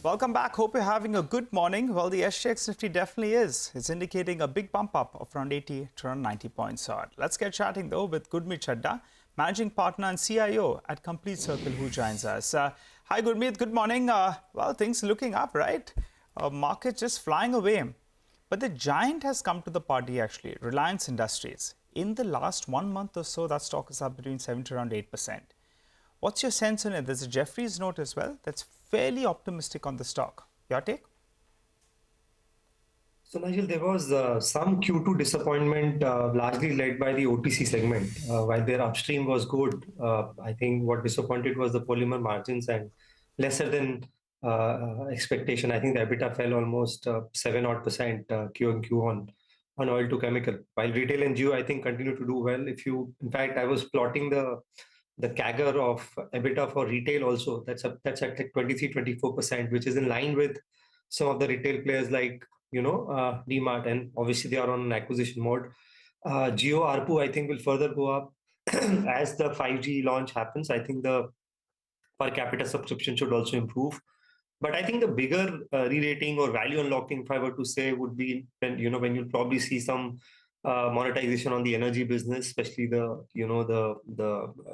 Welcome back. Hope you're having a good morning. Well, the SGX Nifty definitely is. It's indicating a big bump up of around 80 to around 90 points odd. Let's get chatting though with Gurmeet Chadha, Managing Partner and CIO at Complete Circle, who joins us. Hi Gurmeet, good morning. Well, things looking up, right? Market just flying away. But the giant has come to the party actually, Reliance Industries. In the last 1 month or so, that stock is up between 7 to around 8%. What's your sense on it? There's a Jefferies note as well that's fairly optimistic on the stock. Your take? So, Nigel, there was some Q2 disappointment, largely led by the OTC segment. While their upstream was good, I think what disappointed was the polymer margins and lesser than expectation. I think the EBITDA fell almost 7 odd percent Q on Q on oil to chemical. While retail and geo, I think, continue to do well. In fact, I was plotting the CAGR of EBITDA for retail also. That's at like 23-24%, which is in line with some of the retail players like DMart, and obviously they are on an acquisition mode. Geo ARPU, I think, will further go up as the 5G launch happens. I think the per capita subscription should also improve. But I think the bigger re-rating or value unlocking, if I were to say, would be when you'll probably see some monetization on the energy business, especially the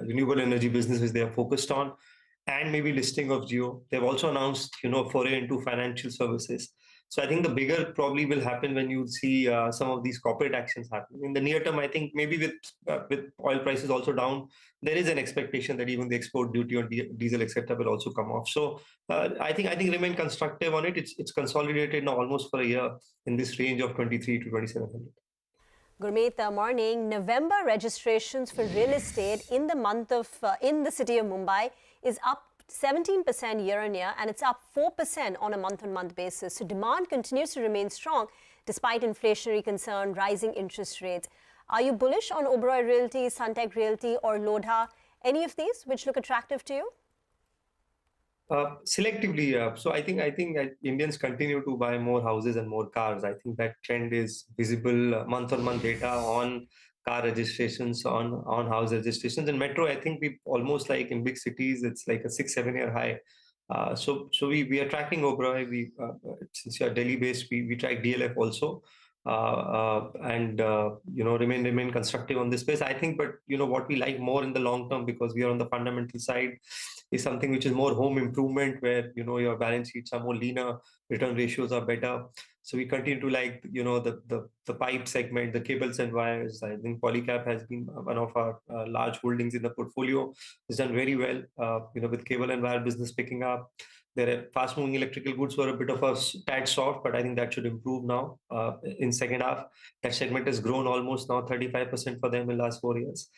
renewable energy business which they are focused on, and maybe listing of Geo. They've also announced foray into financial services. So I think the bigger probably will happen when you see some of these corporate actions happen. In the near term, I think maybe with oil prices also down, there is an expectation that even the export duty on diesel, etc., will also come off. So I think remain constructive on it. It's consolidated now almost for a year in this range of 23 to 2700. Gurmeet, morning. November registrations for real estate in the city of Mumbai is up 17% year on year, and it's up 4% on a month-on-month basis. So demand continues to remain strong despite inflationary concern, rising interest rates. Are you bullish on Oberoi Realty, Suntec Realty, or Lodha? Any of these which look attractive to you? Selectively, so I think Indians continue to buy more houses and more cars. I think that trend is visible month-on-month data on car registrations, on house registrations. In metro, I think we almost, like in big cities, it's like a 6-7 year high. So we are tracking Oberoi. Since you are Delhi based, we track DLF also, and remain constructive on this space. I think, but what we like more in the long term, because we are on the fundamental side, is something which is more home improvement, where your balance sheets are more leaner, return ratios are better. So we continue to like the pipe segment, the cables and wires. I think Polycab has been one of our large holdings in the portfolio. It's done very well, with cable and wire business picking up. Their fast-moving electrical goods were a bit of a tad soft, but I think that should improve now in second half. That segment has grown almost now 35% for them in the last 4 years.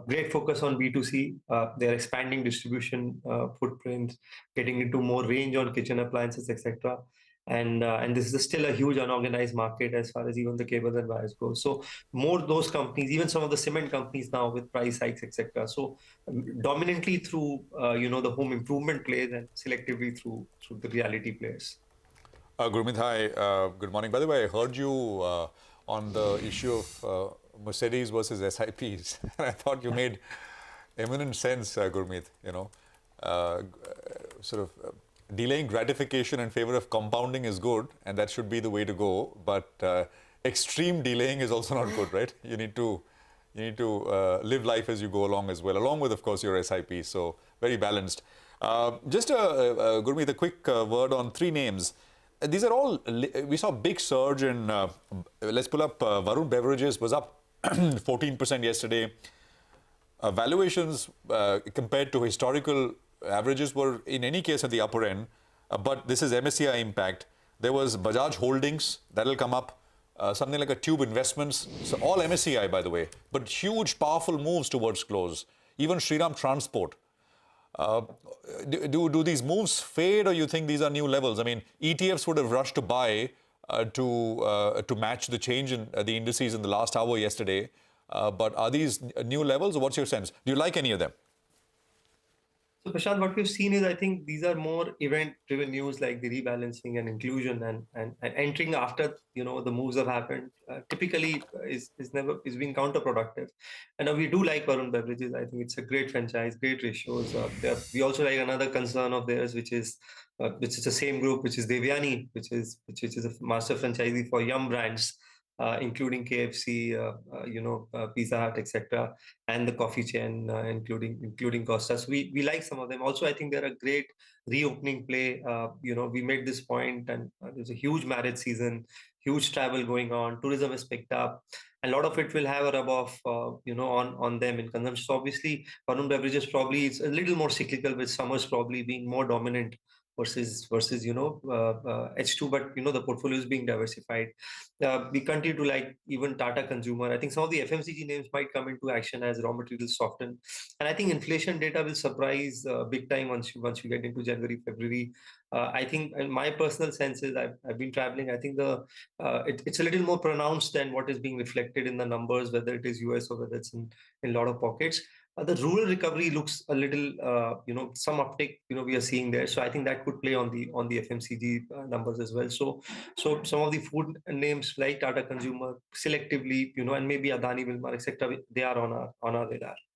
Great focus on B2C. They're expanding distribution footprints, getting into more range on kitchen appliances, etc. And this is still a huge unorganized market as far as even the cables and wires go. So more those companies, even some of the cement companies now with price hikes, etc. So dominantly through the home improvement players, and selectively through the reality players. Gurmeet, hi. Good morning. By the way, I heard you on the issue of Mercedes versus SIPs. I thought you made eminent sense, Gurmeet. Delaying gratification in favor of compounding is good, and that should be the way to go. But extreme delaying is also not good, right? You need to live life as you go along as well, along with, of course, your SIP. So very balanced. Gurmeet, a quick word on three names. These are all, we saw a big surge in, let's pull up, Varun Beverages was up 14% yesterday. Valuations compared to historical averages were in any case at the upper end, but this is MSCI impact. There was Bajaj Holdings, that'll come up, something like a Tube Investments, so all MSCI, by the way, but huge powerful moves towards close. Even Shriram Transport. Do these moves fade, or you think these are new levels? I mean, ETFs would have rushed to buy to match the change in the indices in the last hour yesterday, , , , , , , , , , , , , , , , , , , , , , , , , , , , , , , , , , , , , , , , , , , , , , , , , , , , , , , , So Prashant, what we've seen is I think these are more event-driven news like the rebalancing and inclusion and entering after the moves have happened. Typically is being counterproductive. And we do like Varun Beverages. I think it's a great franchise, great ratios. We also like another concern of theirs, which is the same group, which is Devyani, which is a master franchisee for Yum brands. Including KFC, Pizza Hut, etc., and the coffee chain, including Costas. We like some of them. Also, I think they're a great reopening play. We made this point, and there's a huge marriage season, huge travel going on. Tourism is picked up. And a lot of it will have a rub off, on them in consumption. So obviously, Varun Beverages probably it's a little more cyclical, with summers probably being more dominant versus H2, but the portfolio is being diversified. We continue to like even Tata Consumer. I think some of the FMCG names might come into action as raw materials soften, and I think inflation data will surprise big time once you get into January, February. I think, and my personal sense is I've been traveling. I think it's a little more pronounced than what is being reflected in the numbers, whether it is US or whether it's in a lot of pockets. The rural recovery looks a little, some uptick, we are seeing there. So I think that could play on the FMCG numbers as well. So some of the food names like Tata Consumer, selectively, and maybe Adani, Wilmar, etc., they are on our radar.